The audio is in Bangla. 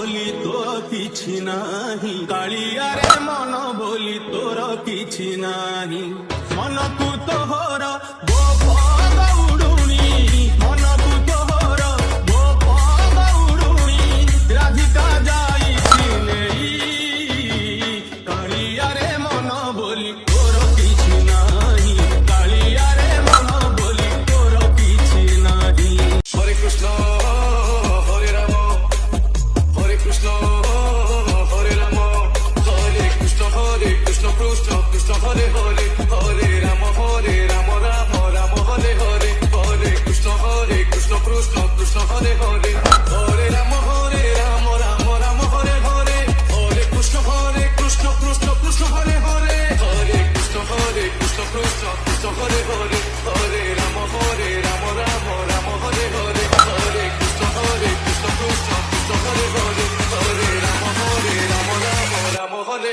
ବୋଲି ତୋର କିଛି ନାହିଁ, କାଳିଆରେ ମନ ବୋଲି ତୋର କିଛି ନାହିଁ। ମନକୁ ତୋହର ଗୋପ ଦୌଡୁଣି, ମନକୁ ତୋହର ଗୋପ ଦୌଡୁଣି, ରାଧିକା ଯାଇଛି ନେଇ। କାଳିଆରେ ମନ ବୋଲି ତୋର କିଛି ନାହିଁ, କାଳିଆରେ ମନ ବୋଲି ତୋର କିଛି ନାହିଁ। হরে কৃষ্ণ হরে রাম, হরে কৃষ্ণ হরে রাম, হরে কৃষ্ণ কৃষ্ণ কৃষ্ণ হরে হরে, হরে রাম রাম রাম হরে হরে, হরে কৃষ্ণ কৃষ্ণ কৃষ্ণ হরে হরে, হরে রাম রাম রাম হরে হরে, হরে কৃষ্ণ কৃষ্ণ কৃষ্ণ হরে হরে, হরে কৃষ্ণ কৃষ্ণ হরে হরে, হরে রাম রাম রাম হরে হরে, হরে কৃষ্ণ কৃষ্ণ কৃষ্ণ হরে হরে, হরে রাম রাম রাম হরে হরে।